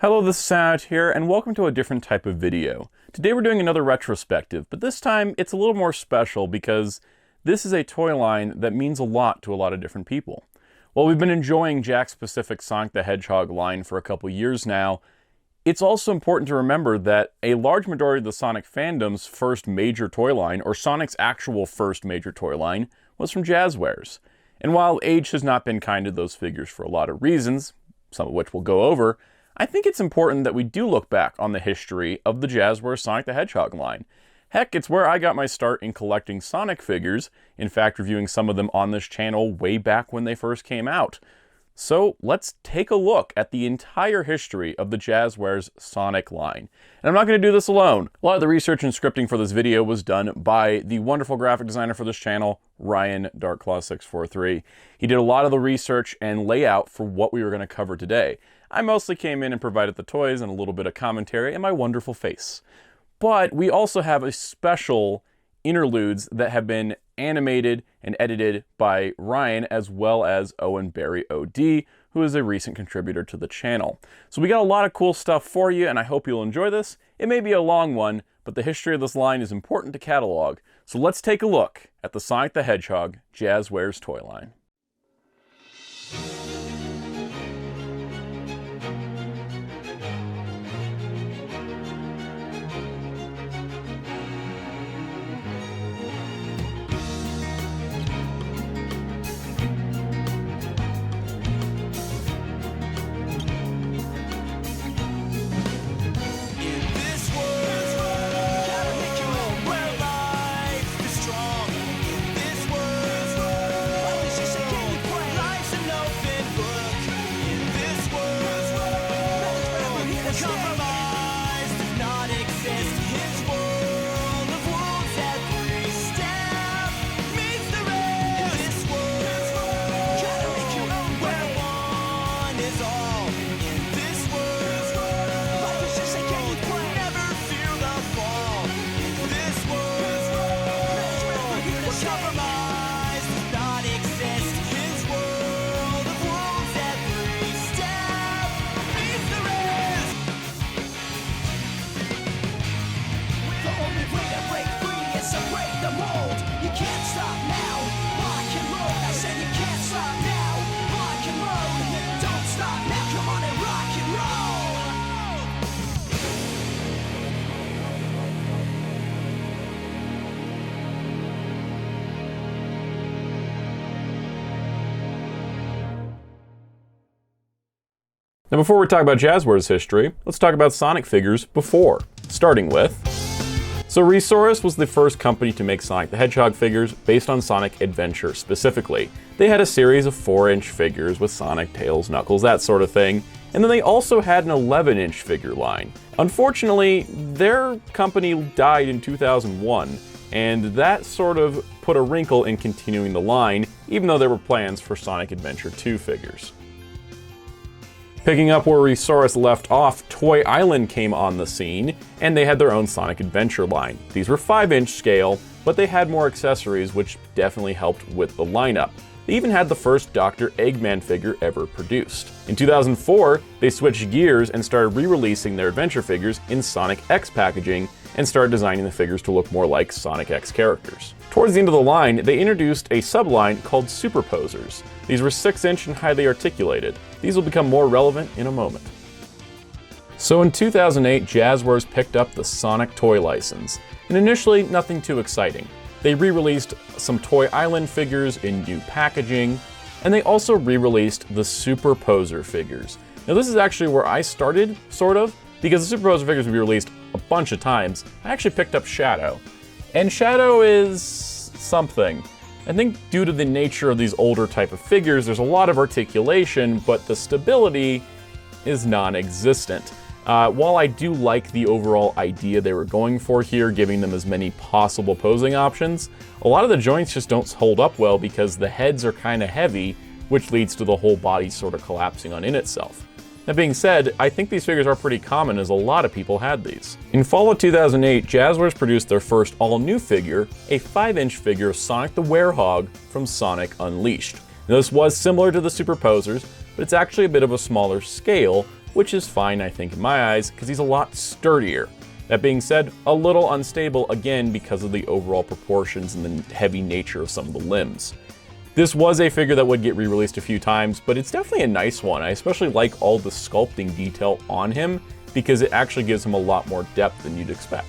Hello, this is Soundout here, and welcome to a different type of video. Today we're doing another retrospective, but this time it's a little more special because this is a toy line that means a lot to a lot of different people. While we've been enjoying Jakks Pacific Sonic the Hedgehog line for a couple years now, it's also important to remember that a large majority of the Sonic fandom's first major toy line, or Sonic's actual first major toy line, was from Jazwares. And while age has not been kind to those figures for a lot of reasons, some of which we'll go over, I think it's important that we do look back on the history of the Jazwares Sonic the Hedgehog line. Heck, it's where I got my start in collecting Sonic figures, in fact reviewing some of them on this channel way back when they first came out. So let's take a look at the entire history of the Jazwares Sonic line. And I'm not going to do this alone. A lot of the research and scripting for this video was done by the wonderful graphic designer for this channel, Ryan Darkclaw643. He did a lot of the research and layout for what we were going to cover today. I mostly came in and provided the toys and a little bit of commentary and my wonderful face. But we also have a special interludes that have been animated and edited by Ryan, as well as Owen Barry OD, who is a recent contributor to the channel. So we got a lot of cool stuff for you, and I hope you'll enjoy this. It may be a long one, but the history of this line is important to catalog. So let's take a look at the Sonic the Hedgehog Jazwares toy line. Now before we talk about Jazwares history, let's talk about Sonic figures before, starting with... So Retrospective was the first company to make Sonic the Hedgehog figures based on Sonic Adventure specifically. They had a series of 4-inch figures with Sonic, Tails, Knuckles, that sort of thing, and then they also had an 11-inch figure line. Unfortunately, their company died in 2001, and that sort of put a wrinkle in continuing the line, even though there were plans for Sonic Adventure 2 figures. Picking up where Retrospective left off, Toy Island came on the scene, and they had their own Sonic Adventure line. These were 5-inch scale, but they had more accessories, which definitely helped with the lineup. They even had the first Dr. Eggman figure ever produced. In 2004, they switched gears and started re-releasing their adventure figures in Sonic X packaging, and started designing the figures to look more like Sonic X characters. Towards the end of the line, they introduced a subline called Superposers. These were 6-inch and highly articulated. These will become more relevant in a moment. So in 2008, Jazwares picked up the Sonic toy license, and initially nothing too exciting. They re-released some Toy Island figures in new packaging, and they also re-released the Superposer figures. Now this is actually where I started, sort of, because the Superposer figures would be released a bunch of times. I actually picked up Shadow, and Shadow is something. I think due to the nature of these older type of figures, there's a lot of articulation, but the stability is non-existent. While I do like the overall idea they were going for here, giving them as many possible posing options, a lot of the joints just don't hold up well because the heads are kind of heavy, which leads to the whole body sort of collapsing on in itself. That being said, I think these figures are pretty common as a lot of people had these. In fall of 2008, Jazwares produced their first all-new figure, a 5-inch figure of Sonic the Werehog from Sonic Unleashed. Now, this was similar to the Superposers, but it's actually a bit of a smaller scale, which is fine I think in my eyes because he's a lot sturdier. That being said, a little unstable again because of the overall proportions and the heavy nature of some of the limbs. This was a figure that would get re-released a few times, but it's definitely a nice one. I especially like all the sculpting detail on him because it actually gives him a lot more depth than you'd expect.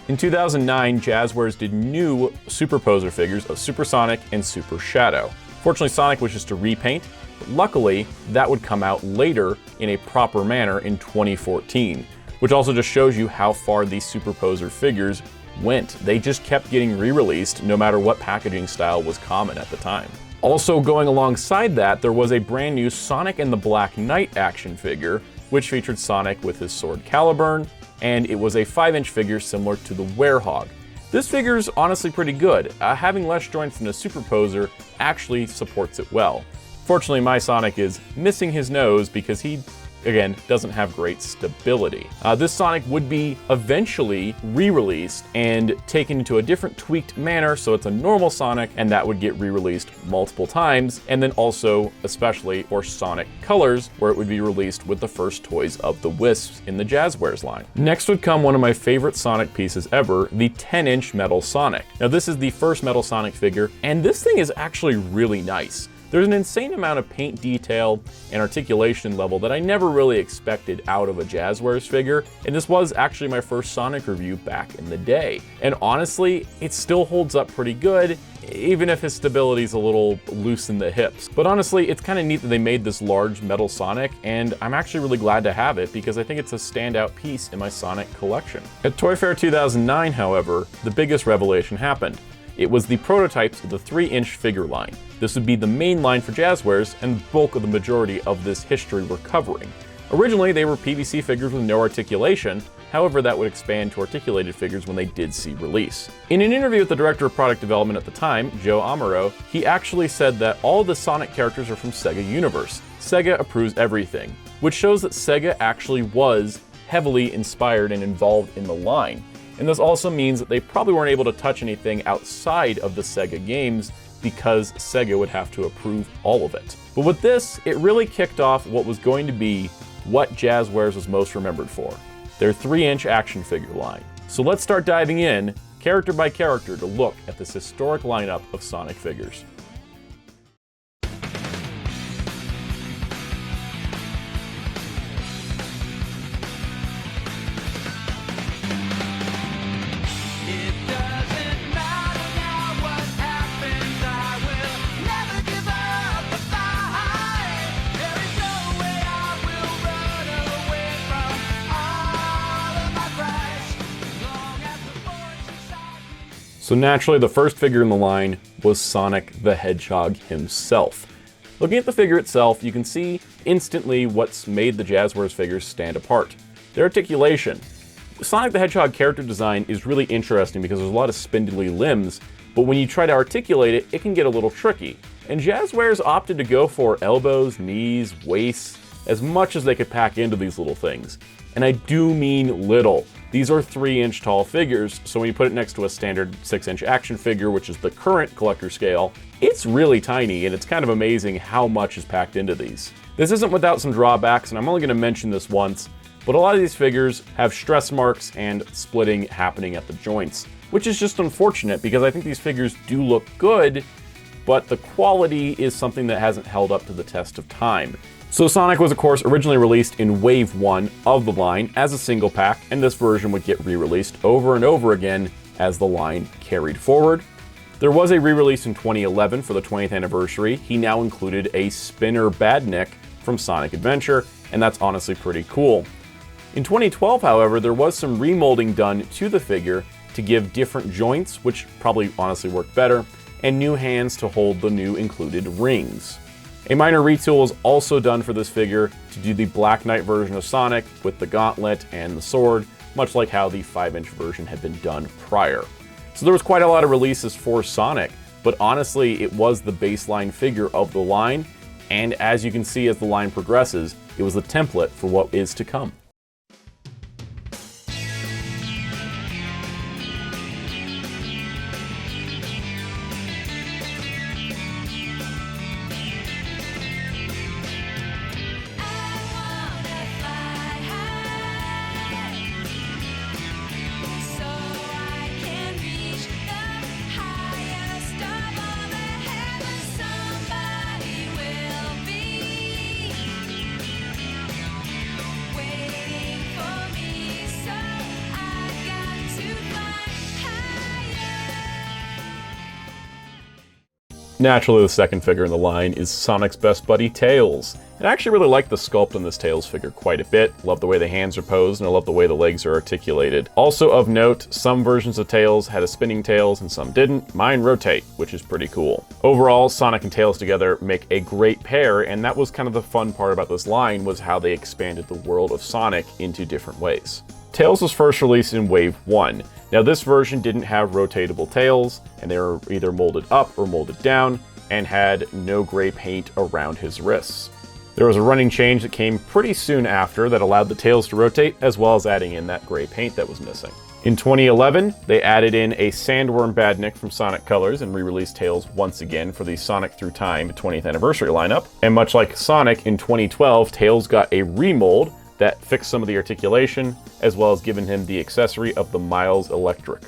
In 2009, Jazwares did new Superposer figures of Super Sonic and Super Shadow. Fortunately, Sonic was just a repaint, but luckily, that would come out later in a proper manner in 2014, which also just shows you how far these Superposer figures went. They just kept getting re-released no matter what packaging style was common at the time. Also going alongside that, there was a brand new Sonic and the Black Knight action figure, which featured Sonic with his sword Caliburn, and it was a 5-inch figure similar to the Werehog. This figure's honestly pretty good. Having less joints than a Superposer actually supports it well. Fortunately, my Sonic is missing his nose because he, again, doesn't have great stability. This Sonic would be eventually re-released and taken into a different tweaked manner, so it's a normal Sonic, and that would get re-released multiple times, and then also, especially for Sonic Colors, where it would be released with the first toys of the Wisps in the Jazwares line. Next would come one of my favorite Sonic pieces ever, the 10-inch Metal Sonic. Now this is the first Metal Sonic figure, and this thing is actually really nice. There's an insane amount of paint detail and articulation level that I never really expected out of a Jazwares figure, and this was actually my first Sonic review back in the day. And honestly, it still holds up pretty good, even if his stability's a little loose in the hips. But honestly, it's kind of neat that they made this large Metal Sonic, and I'm actually really glad to have it because I think it's a standout piece in my Sonic collection. At Toy Fair 2009, however, the biggest revelation happened. It was the prototypes of the 3-inch figure line. This would be the main line for Jazwares, and the bulk of the majority of this history we're covering. Originally, they were PVC figures with no articulation, however that would expand to articulated figures when they did see release. In an interview with the director of product development at the time, Joe Amaro, he actually said that all the Sonic characters are from Sega Universe. Sega approves everything, which shows that Sega actually was heavily inspired and involved in the line. And this also means that they probably weren't able to touch anything outside of the Sega games because Sega would have to approve all of it. But with this, it really kicked off what was going to be what Jazwares was most remembered for, their 3-inch action figure line. So let's start diving in, character by character, to look at this historic lineup of Sonic figures. So naturally, the first figure in the line was Sonic the Hedgehog himself. Looking at the figure itself, you can see instantly what's made the Jazwares figures stand apart. Their articulation. Sonic the Hedgehog character design is really interesting because there's a lot of spindly limbs, but when you try to articulate it, it can get a little tricky. And Jazwares opted to go for elbows, knees, waists, as much as they could pack into these little things. And I do mean little. These are 3-inch tall figures, so when you put it next to a standard 6-inch action figure, which is the current collector scale, it's really tiny, and it's kind of amazing how much is packed into these. This isn't without some drawbacks, and I'm only going to mention this once, but a lot of these figures have stress marks and splitting happening at the joints, which is just unfortunate because I think these figures do look good, but the quality is something that hasn't held up to the test of time. So Sonic was of course originally released in Wave 1 of the line as a single pack, and this version would get re-released over and over again as the line carried forward. There was a re-release in 2011 for the 20th anniversary. He now included a spinner Badnik from Sonic Adventure, and that's honestly pretty cool. In 2012, however, there was some remolding done to the figure to give different joints, which probably honestly worked better, and new hands to hold the new included rings. A minor retool was also done for this figure to do the Black Knight version of Sonic with the gauntlet and the sword, much like how the 5-inch version had been done prior. So there was quite a lot of releases for Sonic, but honestly it was the baseline figure of the line, and as you can see as the line progresses, it was the template for what is to come. Naturally, the second figure in the line is Sonic's best buddy, Tails. And I actually really like the sculpt on this Tails figure quite a bit. Love the way the hands are posed, and I love the way the legs are articulated. Also of note, some versions of Tails had a spinning tails and some didn't. Mine rotate, which is pretty cool. Overall, Sonic and Tails together make a great pair, and that was kind of the fun part about this line, was how they expanded the world of Sonic into different ways. Tails was first released in Wave 1. Now this version didn't have rotatable tails, and they were either molded up or molded down, and had no gray paint around his wrists. There was a running change that came pretty soon after that allowed the tails to rotate, as well as adding in that gray paint that was missing. In 2011, they added in a Sandworm Badnik from Sonic Colors and re-released Tails once again for the Sonic Through Time 20th anniversary lineup. And much like Sonic, in 2012, Tails got a remold that fixed some of the articulation, as well as giving him the accessory of the Miles Electric.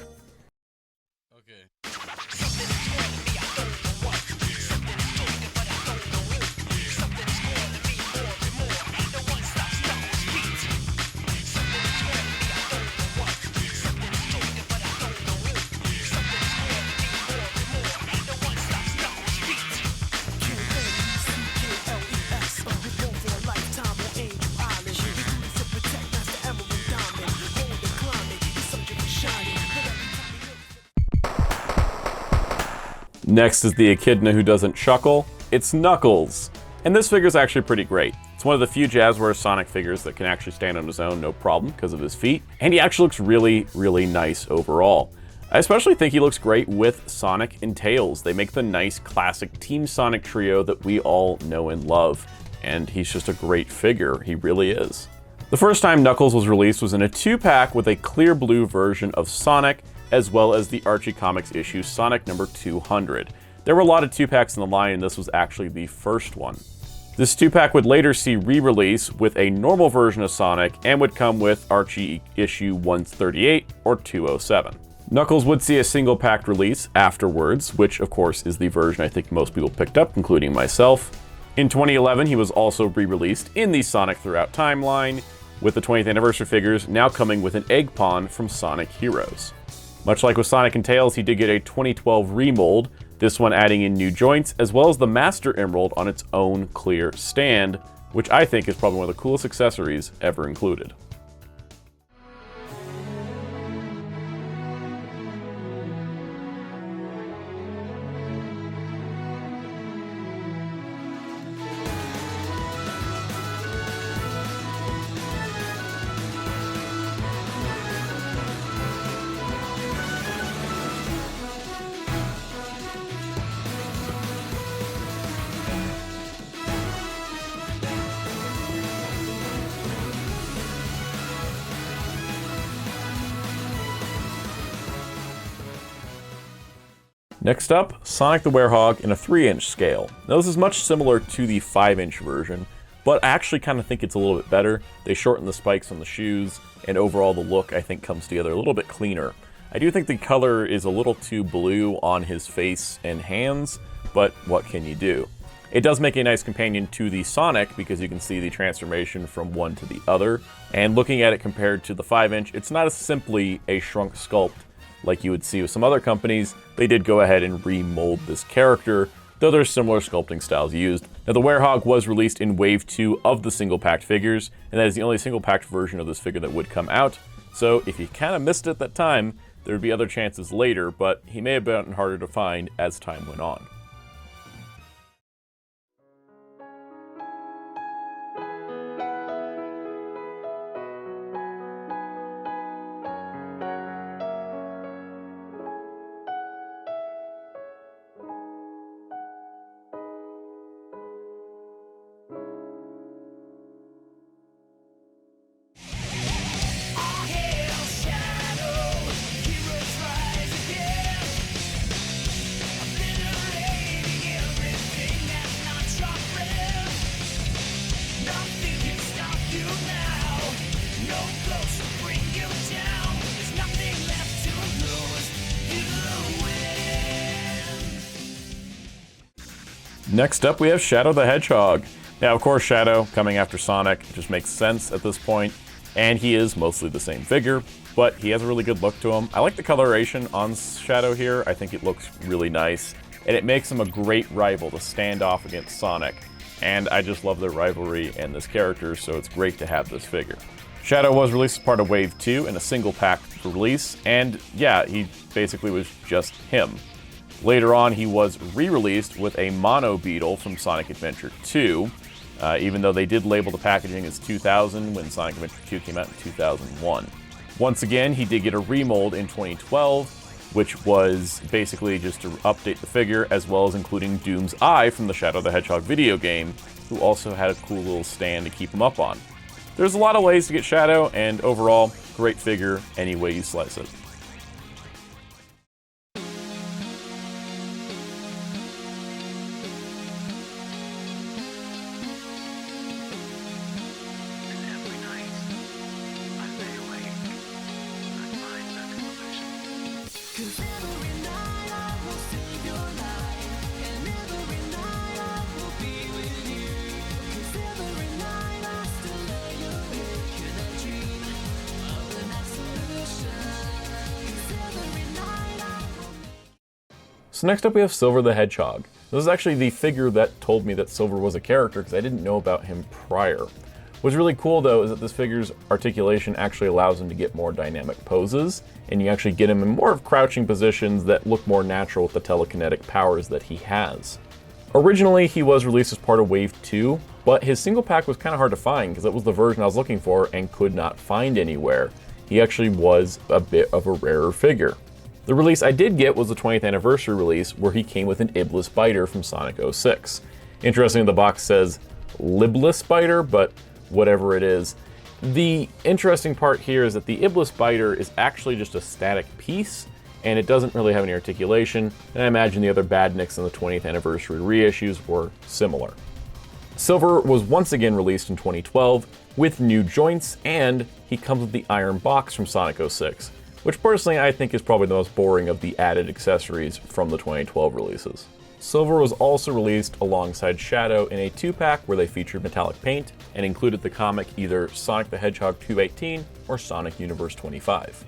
Next is the Echidna who doesn't chuckle. It's Knuckles. And this figure is actually pretty great. It's one of the few Jazwares Sonic figures that can actually stand on his own, no problem, because of his feet. And he actually looks really, really nice overall. I especially think he looks great with Sonic and Tails. They make the nice classic Team Sonic trio that we all know and love. And he's just a great figure, he really is. The first time Knuckles was released was in a 2-pack with a clear blue version of Sonic, as well as the Archie Comics issue Sonic number 200. There were a lot of 2-packs in the line, and this was actually the first one. This 2-pack would later see re-release with a normal version of Sonic and would come with Archie issue 138 or 207. Knuckles would see a single pack release afterwards, which of course is the version I think most people picked up, including myself. In 2011, he was also re-released in the Sonic Throughout timeline, with the 20th anniversary figures now coming with an egg pawn from Sonic Heroes. Much like with Sonic and Tails, he did get a 2012 remold, this one adding in new joints, as well as the Master Emerald on its own clear stand, which I think is probably one of the coolest accessories ever included. Next up, Sonic the Werehog in a 3-inch scale. Now this is much similar to the 5-inch version, but I actually kind of think it's a little bit better. They shorten the spikes on the shoes, and overall the look I think comes together a little bit cleaner. I do think the color is a little too blue on his face and hands, but what can you do? It does make a nice companion to the Sonic because you can see the transformation from one to the other, and looking at it compared to the 5-inch, it's not as simply a shrunk sculpt like you would see with some other companies. They did go ahead and remold this character, though there's similar sculpting styles used. Now the Werehog was released in Wave 2 of the single-packed figures, and that is the only single-packed version of this figure that would come out. So if you kind of missed it at that time, there would be other chances later, but he may have been harder to find as time went on. Next up, we have Shadow the Hedgehog. Now, of course, Shadow coming after Sonic just makes sense at this point, and he is mostly the same figure, but he has a really good look to him. I like the coloration on Shadow here. I think it looks really nice. and it makes him a great rival to stand off against Sonic. And I just love their rivalry and this character, so it's great to have this figure. Shadow was released as part of Wave 2 in a single pack release, and yeah, he basically was just him. Later on, he was re-released with a mono Beetle from Sonic Adventure 2, even though they did label the packaging as 2000 when Sonic Adventure 2 came out in 2001. Once again, he did get a remold in 2012, which was basically just to update the figure, as well as including Doom's Eye from the Shadow the Hedgehog video game, who also had a cool little stand to keep him up on. There's a lot of ways to get Shadow, and overall, great figure any way you slice it. So next up we have Silver the Hedgehog. This is actually the figure that told me that Silver was a character because I didn't know about him prior. What's really cool though is that this figure's articulation actually allows him to get more dynamic poses, and you actually get him in more of crouching positions that look more natural with the telekinetic powers that he has. Originally he was released as part of Wave 2, but his single pack was kind of hard to find because it was the version I was looking for and could not find anywhere. He actually was a bit of a rarer figure. The release I did get was the 20th anniversary release, where he came with an Ibless Biter from Sonic 06. Interestingly, the box says Libless Biter, but whatever it is. The interesting part here is that the Ibless Biter is actually just a static piece, and it doesn't really have any articulation, and I imagine the other Badniks in the 20th anniversary reissues were similar. Silver was once again released in 2012 with new joints, and he comes with the Iron Box from Sonic 06. Which personally I think is probably the most boring of the added accessories from the 2012 releases. Silver was also released alongside Shadow in a 2-pack where they featured metallic paint and included the comic either Sonic the Hedgehog 218 or Sonic Universe 25.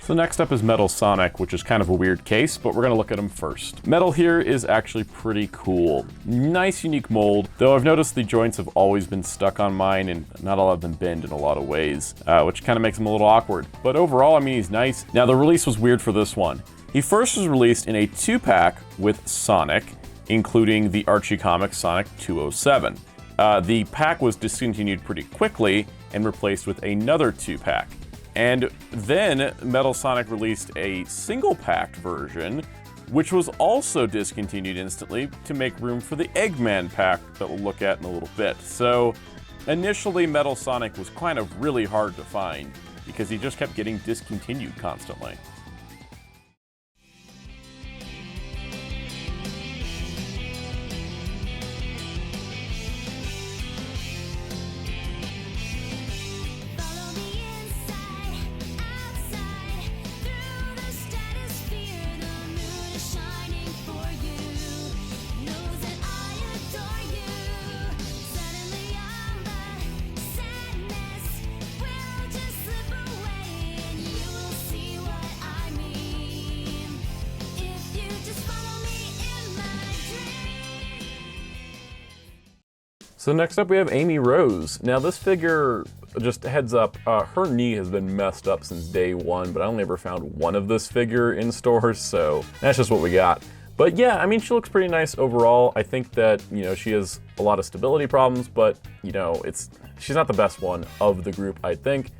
So next up is Metal Sonic, which is kind of a weird case, but we're going to look at him first. Metal here is actually pretty cool. Nice, unique mold, though I've noticed the joints have always been stuck on mine and not a lot of them bend in a lot of ways, which kind of makes him a little awkward. But overall, I mean, he's nice. Now, the release was weird for this one. He first was released in a 2-pack with Sonic, including the Archie Comics Sonic 207. The pack was discontinued pretty quickly and replaced with another 2-pack. And then Metal Sonic released a single-packed version, which was also discontinued instantly to make room for the Eggman pack that we'll look at in a little bit. So initially Metal Sonic was kind of really hard to find because he just kept getting discontinued constantly. So next up we have Amy Rose. Now this figure, just a heads up, her knee has been messed up since day one, but I only ever found one of this figure in stores, so that's just what we got. But yeah, I mean, she looks pretty nice overall. I think that, you know, she has a lot of stability problems, but, you know, she's not the best one of the group, I think.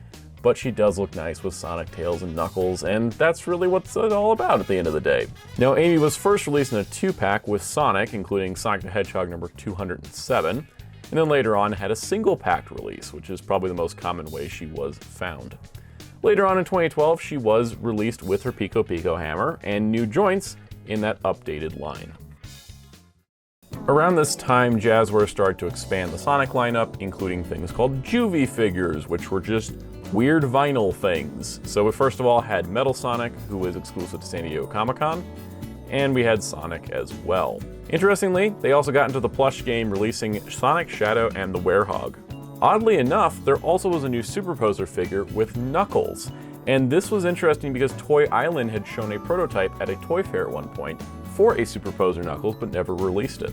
But she does look nice with Sonic, Tails, and Knuckles, and that's really what's it all about at the end of the day. Now, Amy was first released in a 2-pack with Sonic, including Sonic the Hedgehog number 207. and then later on had a single pack release, which is probably the most common way she was found. Later on in 2012, she was released with her Pico Pico hammer and new joints in that updated line. Around this time, Jazwares started to expand the Sonic lineup, including things called Juvie figures, which were just weird vinyl things. So we first of all had Metal Sonic, who was exclusive to San Diego Comic-Con, and we had Sonic as well. Interestingly, they also got into the plush game, releasing Sonic, Shadow, and the Werehog. Oddly enough, there also was a new Superposer figure with Knuckles, and this was interesting because Toy Island had shown a prototype at a toy fair at one point for a Superposer Knuckles, but never released it.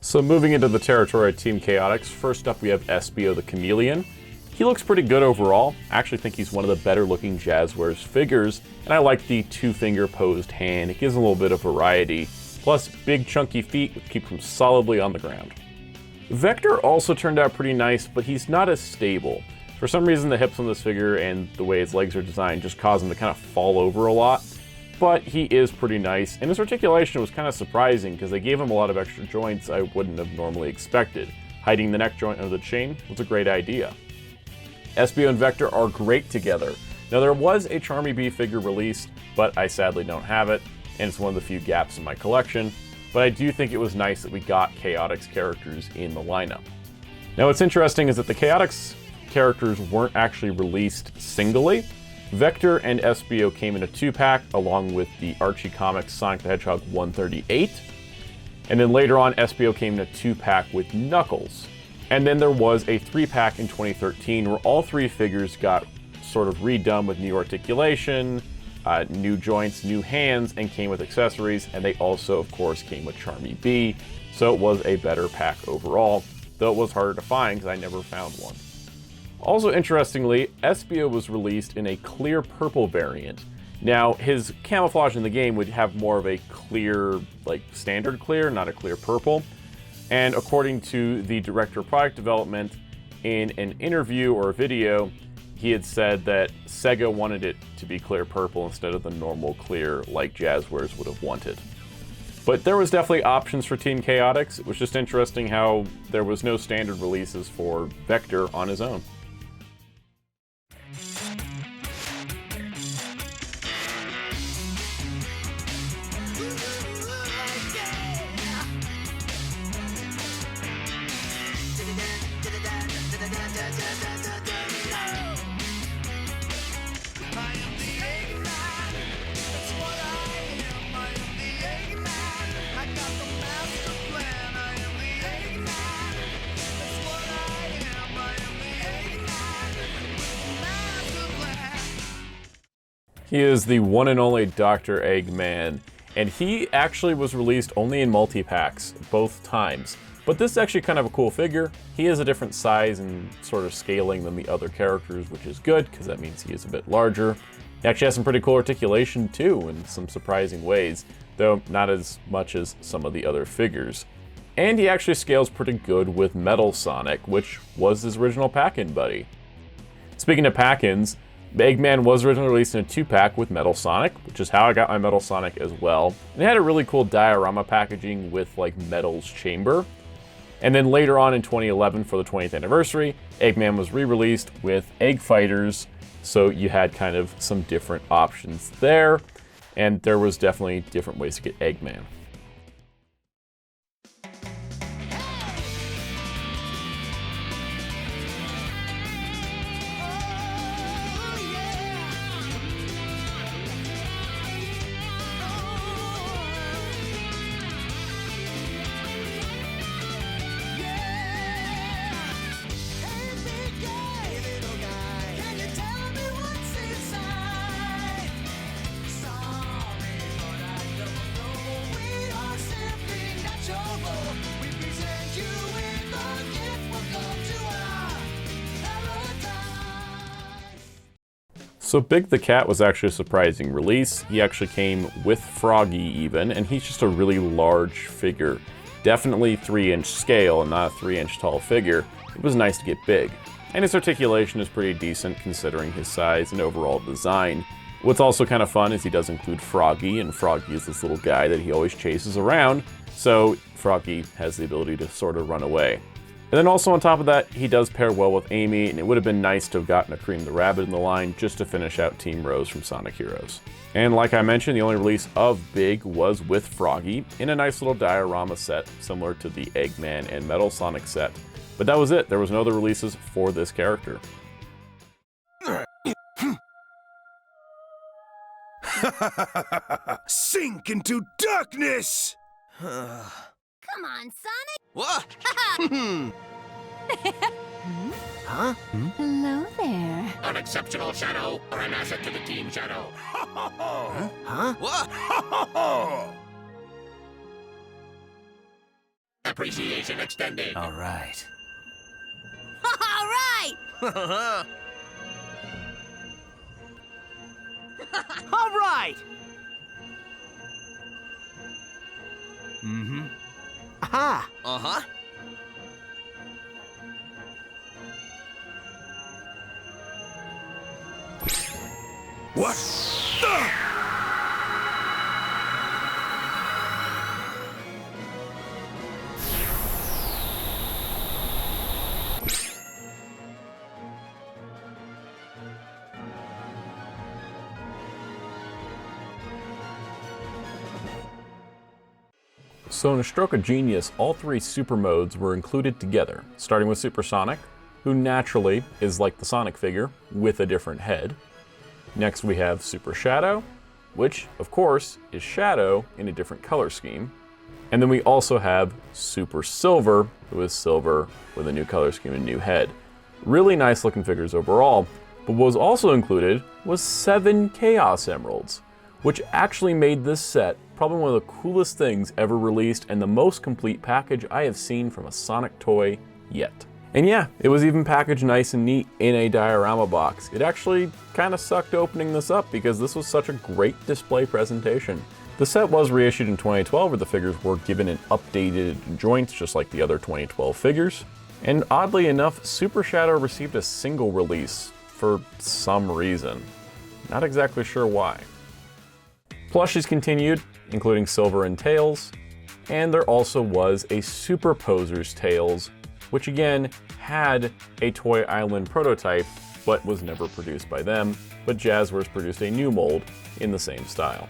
So moving into the territory of Team Chaotix, first up we have Espio the Chameleon. He looks pretty good overall. I actually think he's one of the better looking Jazwares figures, and I like the two-finger posed hand. It gives him a little bit of variety, plus big chunky feet which keep him solidly on the ground. Vector also turned out pretty nice, but he's not as stable. For some reason the hips on this figure and the way his legs are designed just cause him to kind of fall over a lot. But he is pretty nice, and his articulation was kind of surprising because they gave him a lot of extra joints I wouldn't have normally expected. Hiding the neck joint under the chain was a great idea. Espio and Vector are great together. Now there was a Charmy Bee figure released, but I sadly don't have it, and it's one of the few gaps in my collection, but I do think it was nice that we got Chaotix characters in the lineup. Now what's interesting is that the Chaotix characters weren't actually released singly. Vector and Espio came in a 2-pack along with the Archie Comics Sonic the Hedgehog 138. And then later on, Espio came in a 2-pack with Knuckles. And then there was a 3-pack in 2013 where all three figures got sort of redone with new articulation, new joints, new hands, and came with accessories. And they also, of course, came with Charmy Bee. So it was a better pack overall, though it was harder to find because I never found one. Also interestingly, Espio was released in a clear purple variant. Now, his camouflage in the game would have more of a clear, like standard clear, not a clear purple. And according to the director of product development, in an interview or a video, he had said that Sega wanted it to be clear purple instead of the normal clear like Jazwares would have wanted. But there was definitely options for Team Chaotix. It was just interesting how there was no standard releases for Vector on his own. He is the one and only Dr. Eggman, and he actually was released only in multi-packs, both times. But this is actually kind of a cool figure. He is a different size and sort of scaling than the other characters, which is good, because that means he is a bit larger. He actually has some pretty cool articulation too, in some surprising ways, though not as much as some of the other figures. And he actually scales pretty good with Metal Sonic, which was his original pack-in buddy. Speaking of pack-ins, Eggman was originally released in a 2-pack with Metal Sonic, which is how I got my Metal Sonic as well. And it had a really cool diorama packaging with like Metal's chamber. And then later on in 2011 for the 20th anniversary, Eggman was re-released with Egg Fighters, so you had kind of some different options there. And there was definitely different ways to get Eggman. So Big the Cat was actually a surprising release. He actually came with Froggy even, and he's just a really large figure. Definitely 3-inch scale and not a 3-inch tall figure. It was nice to get big. And his articulation is pretty decent considering his size and overall design. What's also kind of fun is he does include Froggy, and Froggy is this little guy that he always chases around, so Froggy has the ability to sort of run away. And then also on top of that, he does pair well with Amy, and it would have been nice to have gotten a Cream the Rabbit in the line just to finish out Team Rose from Sonic Heroes. And like I mentioned, the only release of Big was with Froggy in a nice little diorama set similar to the Eggman and Metal Sonic set. But that was it. There was no other releases for this character. Sink into darkness! Come on, Sonic! What? Huh? Hello there. Unexceptional Shadow, or an asset to the Team Shadow. Huh? What? Appreciation extended. All right. All right! All right! Mm-hmm. Aha! Uh-huh. What? So in a stroke of genius, all 3 super modes were included together, starting with Super Sonic, who naturally is like the Sonic figure with a different head. Next we have Super Shadow, which of course is Shadow in a different color scheme. And then we also have Super Silver, who is silver with a new color scheme and new head. Really nice looking figures overall, but what was also included was 7 Chaos Emeralds, which actually made this set probably one of the coolest things ever released and the most complete package I have seen from a Sonic toy yet. And yeah, it was even packaged nice and neat in a diorama box. It actually kind of sucked opening this up because this was such a great display presentation. The set was reissued in 2012 where the figures were given an updated joints just like the other 2012 figures. And oddly enough, Super Shadow received a single release for some reason. Not exactly sure why. Plushies continued, including Silver and Tails, and there also was a Superposer's Tails, which again had a Toy Island prototype, but was never produced by them, but Jazwares produced a new mold in the same style.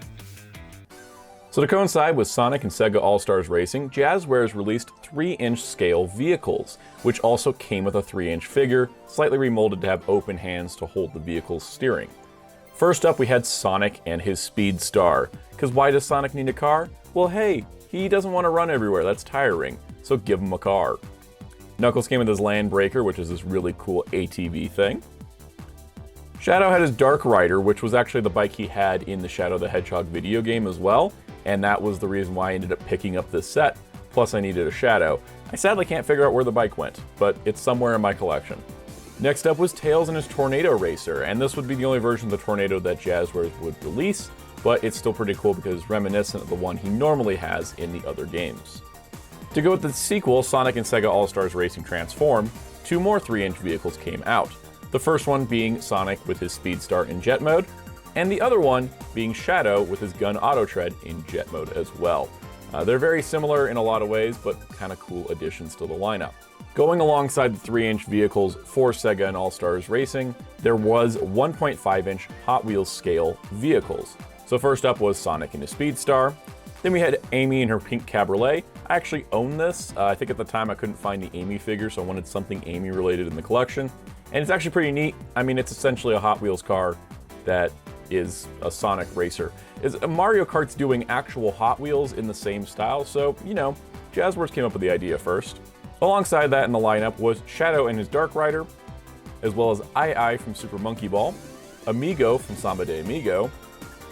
So to coincide with Sonic and Sega All-Stars Racing, Jazwares released 3-inch scale vehicles, which also came with a 3-inch figure, slightly remolded to have open hands to hold the vehicle's steering. First up, we had Sonic and his Speed Star. Because why does Sonic need a car? Well, hey, he doesn't want to run everywhere, that's tiring, so give him a car. Knuckles came with his Land Breaker, which is this really cool ATV thing. Shadow had his Dark Rider, which was actually the bike he had in the Shadow the Hedgehog video game as well, and that was the reason why I ended up picking up this set, plus I needed a Shadow. I sadly can't figure out where the bike went, but it's somewhere in my collection. Next up was Tails and his Tornado Racer, and this would be the only version of the Tornado that Jazwares would release, but it's still pretty cool because it's reminiscent of the one he normally has in the other games. To go with the sequel, Sonic and Sega All-Stars Racing Transform, 2 more 3-inch vehicles came out. The first one being Sonic with his Speed Star in jet mode, and the other one being Shadow with his Gun Auto Tread in jet mode as well. They're very similar in a lot of ways, but kind of cool additions to the lineup. Going alongside the 3-inch vehicles for Sega and All-Stars Racing, there was 1.5-inch Hot Wheels scale vehicles. So first up was Sonic and his Speed Star. Then we had Amy and her pink Cabriolet. I actually own this. I think at the time I couldn't find the Amy figure, so I wanted something Amy related in the collection. And it's actually pretty neat. I mean, it's essentially a Hot Wheels car that is a Sonic racer. Mario Kart's doing actual Hot Wheels in the same style, so, you know, Jazwares came up with the idea first. Alongside that in the lineup was Shadow and his Dark Rider, as well as Ai from Super Monkey Ball, Amigo from Samba de Amigo,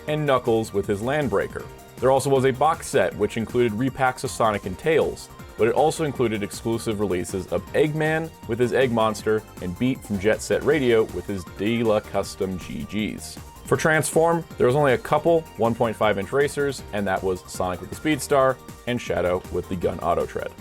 and Knuckles with his Land Breaker. There also was a box set which included repacks of Sonic and Tails. but it also included exclusive releases of Eggman with his Egg Monster and Beat from Jet Set Radio with his Dela Custom GGs. For Transform, there was only a couple 1.5-inch racers, and that was Sonic with the Speed Star and Shadow with the Gun Auto Tread.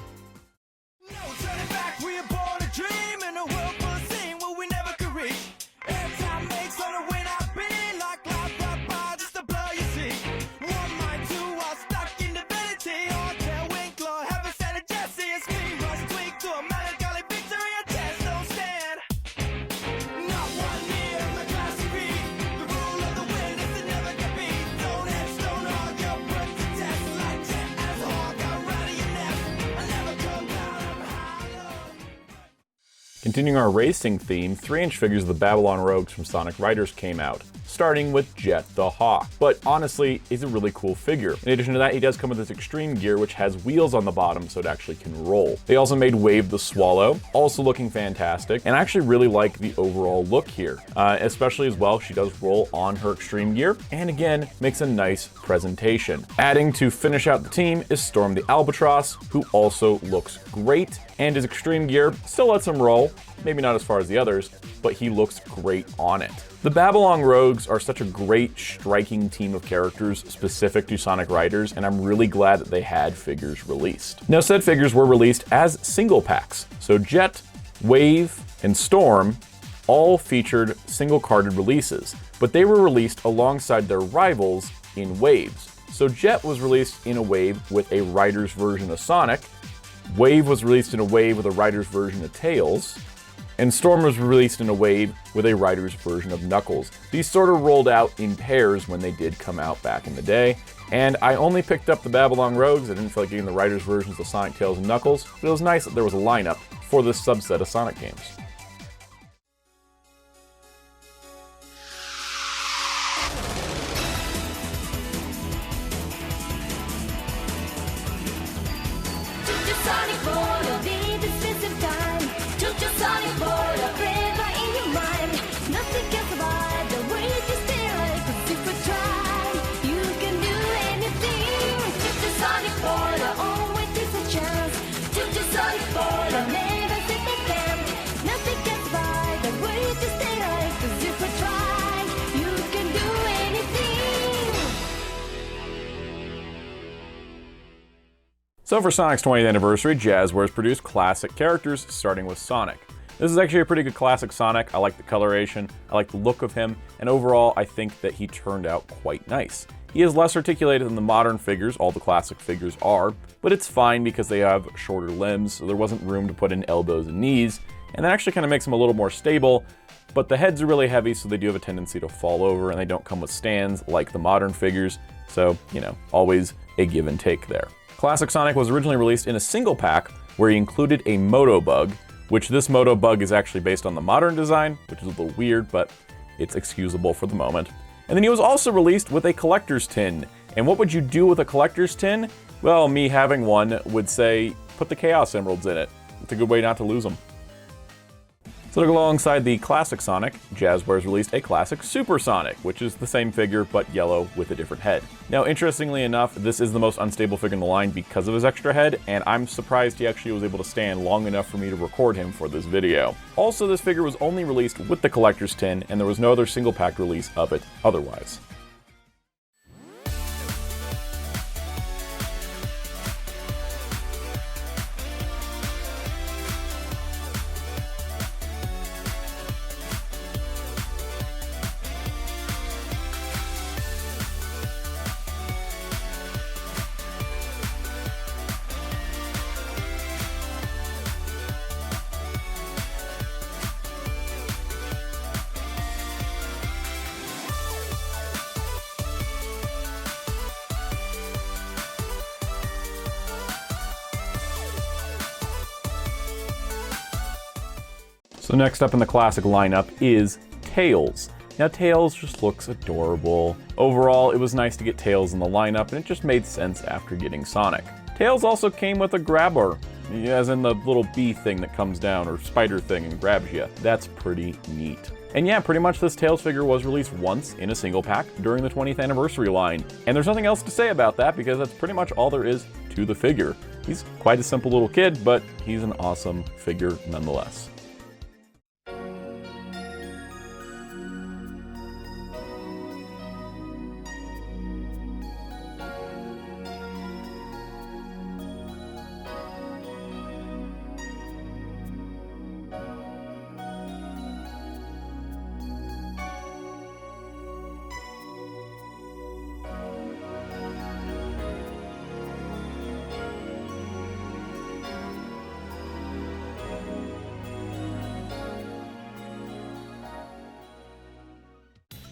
Continuing our racing theme, 3-inch figures of the Babylon Rogues from Sonic Riders came out, starting with Jet the Hawk. But honestly, he's a really cool figure. In addition to that, he does come with this extreme gear which has wheels on the bottom so it actually can roll. They also made Wave the Swallow, also looking fantastic, and I actually really like the overall look here, especially as well, she does roll on her extreme gear, and again, makes a nice presentation. Adding to finish out the team is Storm the Albatross, who also looks great, and his extreme gear still lets him roll, maybe not as far as the others, but he looks great on it. The Babylon Rogues are such a great, striking team of characters specific to Sonic Riders, and I'm really glad that they had figures released. Now, said figures were released as single packs, so Jet, Wave, and Storm all featured single-carded releases, but they were released alongside their rivals in waves. So Jet was released in a wave with a Riders version of Sonic, Wave was released in a wave with a Riders version of Tails, and Storm was released in a wave with a Riders version of Knuckles. These sort of rolled out in pairs when they did come out back in the day, and I only picked up the Babylon Rogues. I didn't feel like getting the Riders versions of Sonic, Tails, and Knuckles, but it was nice that there was a lineup for this subset of Sonic games. So for Sonic's 20th anniversary, Jazwares produced classic characters, starting with Sonic. This is actually a pretty good classic Sonic. I like the coloration, I like the look of him, and overall I think that he turned out quite nice. He is less articulated than the modern figures, all the classic figures are, but it's fine because they have shorter limbs, so there wasn't room to put in elbows and knees, and that actually kind of makes him a little more stable, but the heads are really heavy, so they do have a tendency to fall over, and they don't come with stands like the modern figures, so, you know, always a give and take there. Classic Sonic was originally released in a single pack where he included a Moto Bug, which this Moto Bug is actually based on the modern design, which is a little weird, but it's excusable for the moment. And then he was also released with a collector's tin. And what would you do with a collector's tin? Well, me having one would say, put the Chaos Emeralds in it. It's a good way not to lose them. So to go alongside the classic Sonic, Jazwares released a classic Super Sonic, which is the same figure but yellow with a different head. Now, interestingly enough, this is the most unstable figure in the line because of his extra head, and I'm surprised he actually was able to stand long enough for me to record him for this video. Also, this figure was only released with the collector's tin, and there was no other single pack release of it otherwise. So next up in the classic lineup is Tails. Now Tails just looks adorable. Overall, it was nice to get Tails in the lineup, and it just made sense after getting Sonic. Tails also came with a grabber, as in the little bee thing that comes down, or spider thing and grabs you. That's pretty neat. And yeah, pretty much this Tails figure was released once in a single pack during the 20th anniversary line. And there's nothing else to say about that because that's pretty much all there is to the figure. He's quite a simple little kid, but he's an awesome figure nonetheless.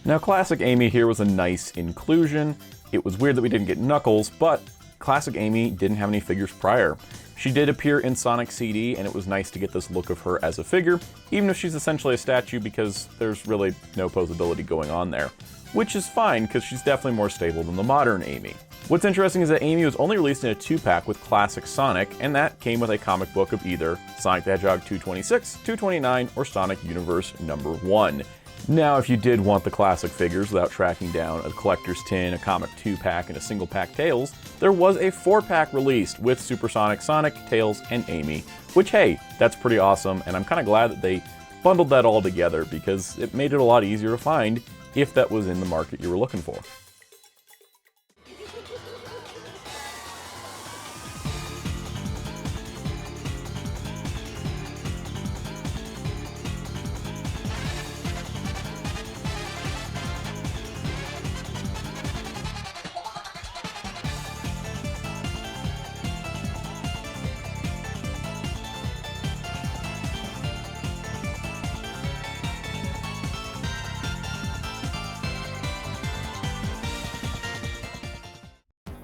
Now, Classic Amy here was a nice inclusion. It was weird that we didn't get Knuckles, but Classic Amy didn't have any figures prior. She did appear in Sonic CD, and it was nice to get this look of her as a figure, even if she's essentially a statue because there's really no posability going on there. Which is fine, because she's definitely more stable than the modern Amy. What's interesting is that Amy was only released in a 2-pack with Classic Sonic, and that came with a comic book of either Sonic the Hedgehog 226, 229, or Sonic Universe number 1. Now, if you did want the classic figures without tracking down a collector's tin, a comic 2-pack, and a single-pack Tails, there was a 4-pack released with Supersonic Sonic, Tails, and Amy, which, hey, that's pretty awesome, and I'm kind of glad that they bundled that all together because it made it a lot easier to find if that was in the market you were looking for.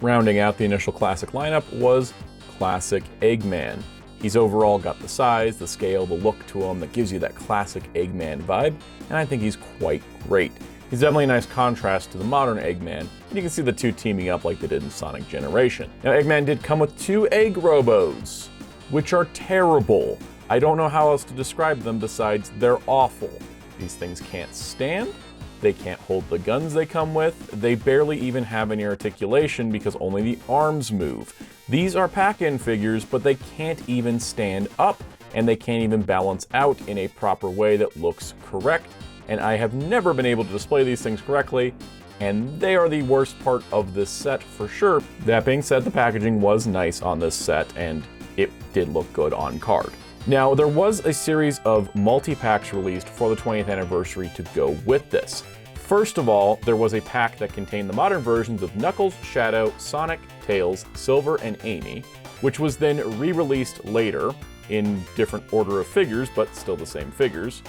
Rounding out the initial classic lineup was Classic Eggman. He's overall got the size, the scale, the look to him that gives you that classic Eggman vibe, and I think he's quite great. He's definitely a nice contrast to the modern Eggman, and you can see the two teaming up like they did in Sonic Generation. Now, Eggman did come with 2 Egg Robos, which are terrible. I don't know how else to describe them besides they're awful. These things can't stand. They can't hold the guns they come with. They barely even have any articulation because only the arms move. These are pack-in figures, but they can't even stand up, and they can't even balance out in a proper way that looks correct. And I have never been able to display these things correctly, and they are the worst part of this set for sure. That being said, the packaging was nice on this set, and it did look good on card. Now, there was a series of multi-packs released for the 20th anniversary to go with this. First of all, there was a pack that contained the modern versions of Knuckles, Shadow, Sonic, Tails, Silver, and Amy, which was then re-released later in different order of figures, but still the same figures.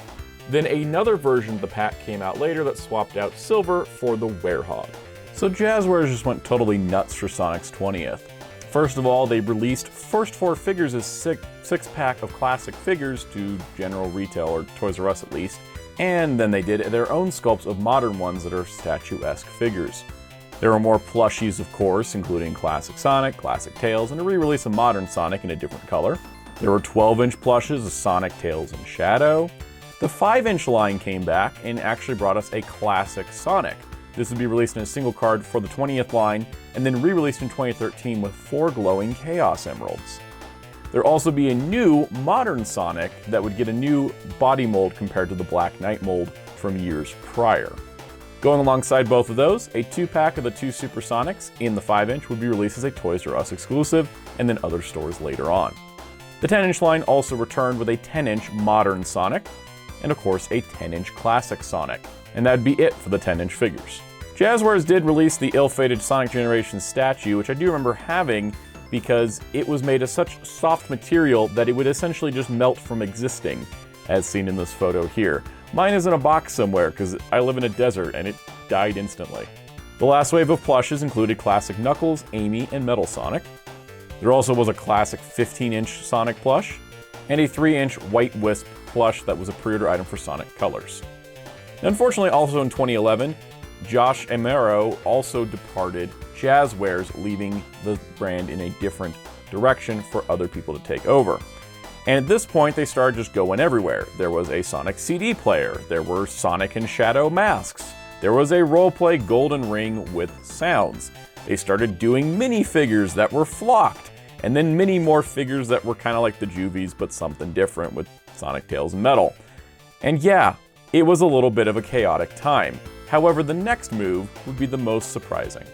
Then another version of the pack came out later that swapped out Silver for the Werehog. So Jazwares just went totally nuts for Sonic's 20th. First of all, they released first 4 figures as 6-pack of classic figures to general retail, or Toys R Us at least, and then they did their own sculpts of modern ones that are statue-esque figures. There were more plushies, of course, including Classic Sonic, Classic Tails, and a re-release of Modern Sonic in a different color. There were 12-inch plushes of Sonic, Tails, and Shadow. The 5-inch line came back and actually brought us a Classic Sonic. This would be released in a single card for the 20th line, and then re-released in 2013 with 4 glowing Chaos Emeralds. There'll also be a new Modern Sonic that would get a new body mold compared to the Black Knight mold from years prior. Going alongside both of those, a 2-pack of the 2 Supersonics in the 5-inch would be released as a Toys R Us exclusive, and then other stores later on. The 10-inch line also returned with a 10-inch Modern Sonic, and of course a 10-inch Classic Sonic. And that'd be it for the 10-inch figures. Jazwares did release the ill-fated Sonic Generation statue, which I do remember having because it was made of such soft material that it would essentially just melt from existing, as seen in this photo here. Mine is in a box somewhere because I live in a desert and it died instantly. The last wave of plushes included Classic Knuckles, Amy, and Metal Sonic. There also was a classic 15-inch Sonic plush, and a 3-inch White Wisp plush that was a pre-order item for Sonic Colors. Unfortunately, also in 2011, Josh Amaro also departed Jazwares, leaving the brand in a different direction for other people to take over. And at this point, they started just going everywhere. There was a Sonic CD player, there were Sonic and Shadow masks, there was a roleplay golden ring with sounds. They started doing minifigures that were flocked, and then many more figures that were kind of like the Juvies, but something different with Sonic, Tails, and Metal. And yeah, it was a little bit of a chaotic time. However, the next move would be the most surprising.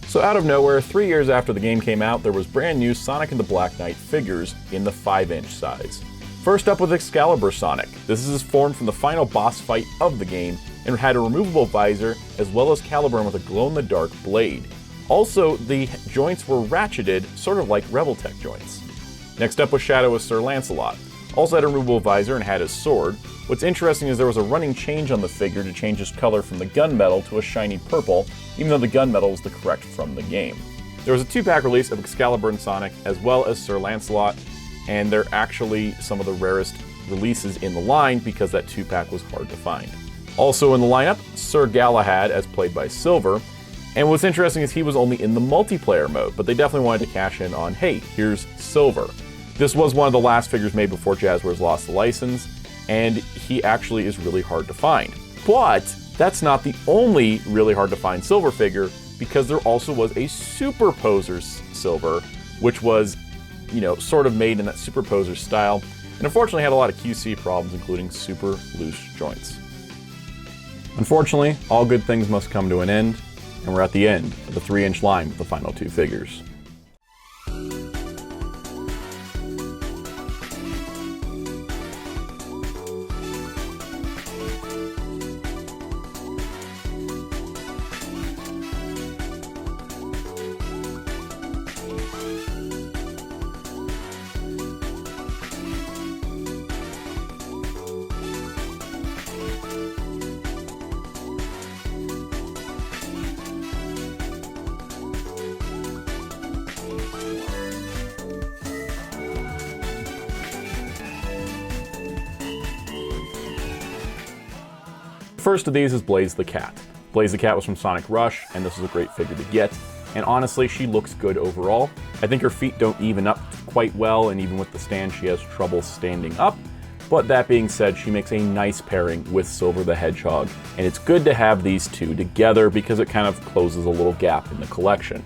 So out of nowhere, 3 years after the game came out, there was brand new Sonic and the Black Knight figures in the 5-inch size. First up was Excalibur Sonic. This is formed from the final boss fight of the game and had a removable visor as well as Caliburn with a glow-in-the-dark blade. Also, the joints were ratcheted, sort of like Rebel-Tech joints. Next up was Shadow as Sir Lancelot. Also had a removable visor and had his sword. What's interesting is there was a running change on the figure to change his color from the gunmetal to a shiny purple, even though the gunmetal was the correct from the game. There was a 2-pack release of Excalibur and Sonic, as well as Sir Lancelot, and they're actually some of the rarest releases in the line because that 2-pack was hard to find. Also in the lineup, Sir Galahad, as played by Silver, and what's interesting is he was only in the multiplayer mode, but they definitely wanted to cash in on, hey, here's Silver. This was one of the last figures made before Jazwares lost the license, and he actually is really hard to find. But that's not the only really hard to find Silver figure, because there also was a Superposer Silver, which was, sort of made in that Superposer style, and unfortunately had a lot of QC problems, including super loose joints. Unfortunately, all good things must come to an end, and we're at the end of the 3-inch line with the final 2 figures. First of these is Blaze the Cat. Blaze the Cat was from Sonic Rush, and this is a great figure to get. And honestly, she looks good overall. I think her feet don't even up quite well, and even with the stand, she has trouble standing up. But that being said, she makes a nice pairing with Silver the Hedgehog, and it's good to have these two together because it kind of closes a little gap in the collection.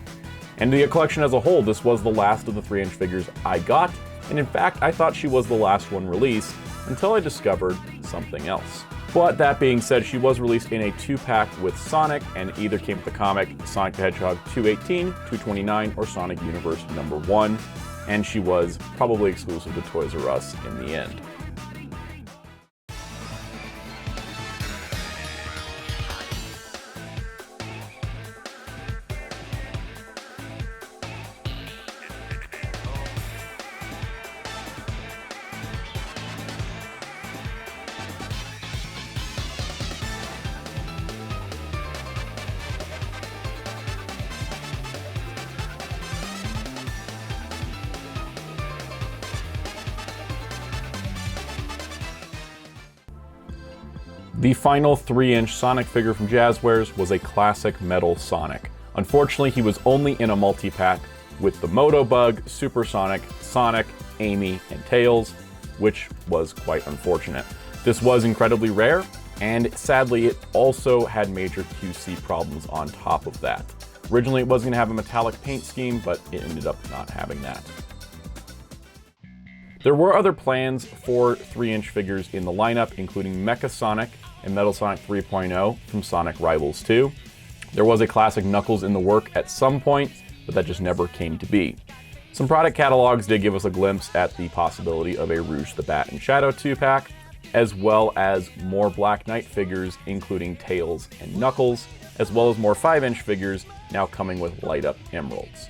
And the collection as a whole, this was the last of the 3-inch figures I got, and in fact, I thought she was the last one released until I discovered something else. But that being said, she was released in a 2-pack with Sonic, and either came with the comic Sonic the Hedgehog 218, 229, or Sonic Universe #1, and she was probably exclusive to Toys R Us in the end. The final 3-inch Sonic figure from Jazwares was a classic metal Sonic. Unfortunately, he was only in a multi-pack with the Motobug, Supersonic, Sonic, Amy, and Tails, which was quite unfortunate. This was incredibly rare, and sadly it also had major QC problems on top of that. Originally it was going to have a metallic paint scheme, but it ended up not having that. There were other plans for 3-inch figures in the lineup, including Mecha Sonic and Metal Sonic 3.0 from Sonic Rivals 2. There was a classic Knuckles in the work at some point, but that just never came to be. Some product catalogs did give us a glimpse at the possibility of a Rouge the Bat and Shadow 2-pack, as well as more Black Knight figures, including Tails and Knuckles, as well as more 5-inch figures now coming with light-up emeralds.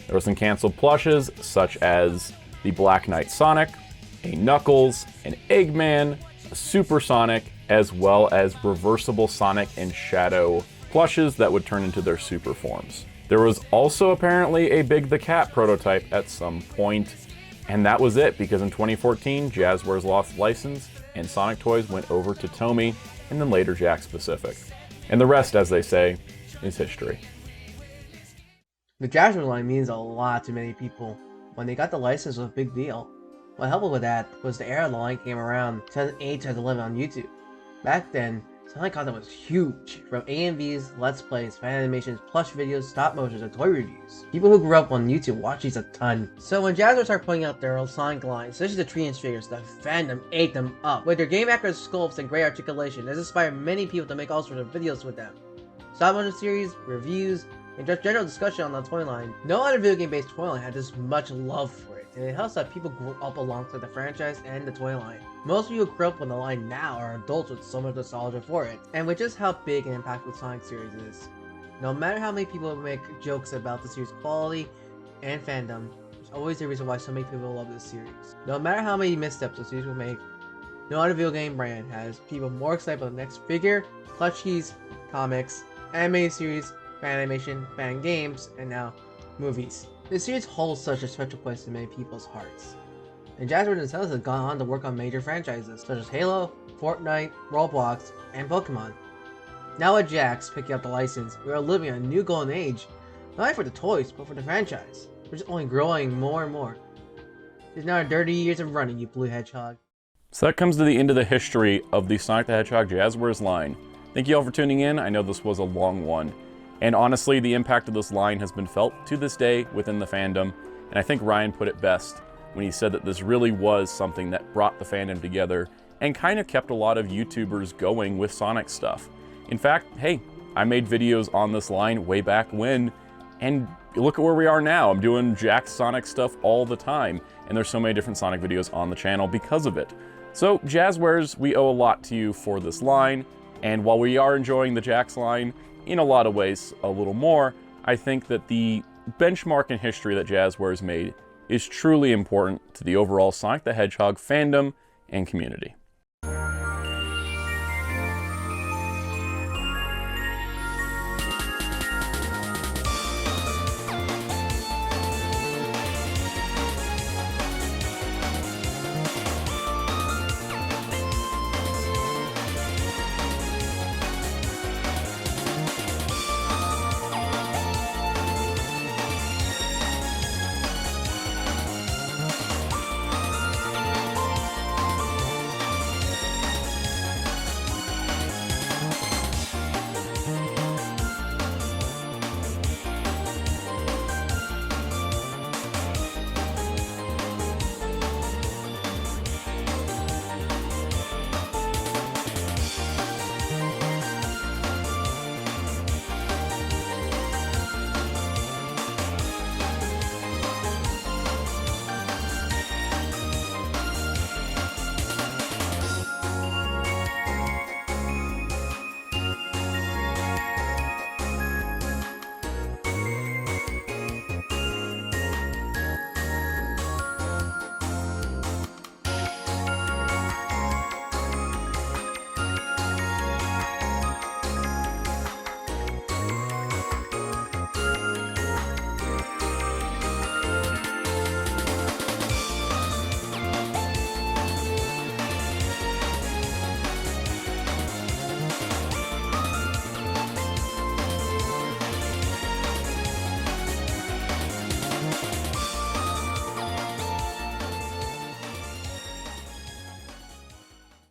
There were some canceled plushes, such as the Black Knight Sonic, a Knuckles, an Eggman, supersonic as well as reversible Sonic and Shadow plushes that would turn into their super forms. There was also apparently a Big the Cat prototype at some point, and that was it, because in 2014, Jazwares lost license and Sonic toys went over to Tomy and then later Jakks Pacific. And the rest, as they say, is history. The Jazwares line means a lot to many people. When they got the license, it was a big deal. What helped with that was the era the line came around 2008 to 2011 on YouTube. Back then, Sonic content was huge, from AMVs, Let's Plays, fan animations, plush videos, stop motions, and toy reviews. People who grew up on YouTube watch these a ton. So when Jazwares started putting out their own Sonic line, especially the 3-inch figures, the fandom ate them up. With their game accurate sculpts and great articulation, this inspired many people to make all sorts of videos with them. Stop motion series, reviews, and just general discussion on the Toyline. No other video game based Toyline had this much love for it, and it helps that people grew up alongside the franchise and the Toyline. Most people who grew up with the line now are adults with so much nostalgia for it, and with just how big and impactful Sonic series is. No matter how many people make jokes about the series' quality and fandom, there's always a reason why so many people love this series. No matter how many missteps the series will make, no other video game brand has people more excited about the next figure, plushies, comics, anime series, fan animation, fan games, and now movies. This series holds such a special place in many people's hearts. And Jazwares themselves have gone on to work on major franchises such as Halo, Fortnite, Roblox, and Pokemon. Now with Jakks picking up the license, we are living in a new golden age, not only for the toys, but for the franchise, which is only growing more and more. It's now 30 years of running, you blue hedgehog. So that comes to the end of the history of the Sonic the Hedgehog Jazwares line. Thank you all for tuning in. I know this was a long one. And honestly, the impact of this line has been felt to this day within the fandom. And I think Ryan put it best when he said that this really was something that brought the fandom together and kind of kept a lot of YouTubers going with Sonic stuff. In fact, hey, I made videos on this line way back when, and look at where we are now. I'm doing Jakks Sonic stuff all the time, and there's so many different Sonic videos on the channel because of it. So Jazwares, we owe a lot to you for this line, and while we are enjoying the Jakks line, in a lot of ways a little more, I think that the benchmark in history that Jazwares made is truly important to the overall Sonic the Hedgehog fandom and community.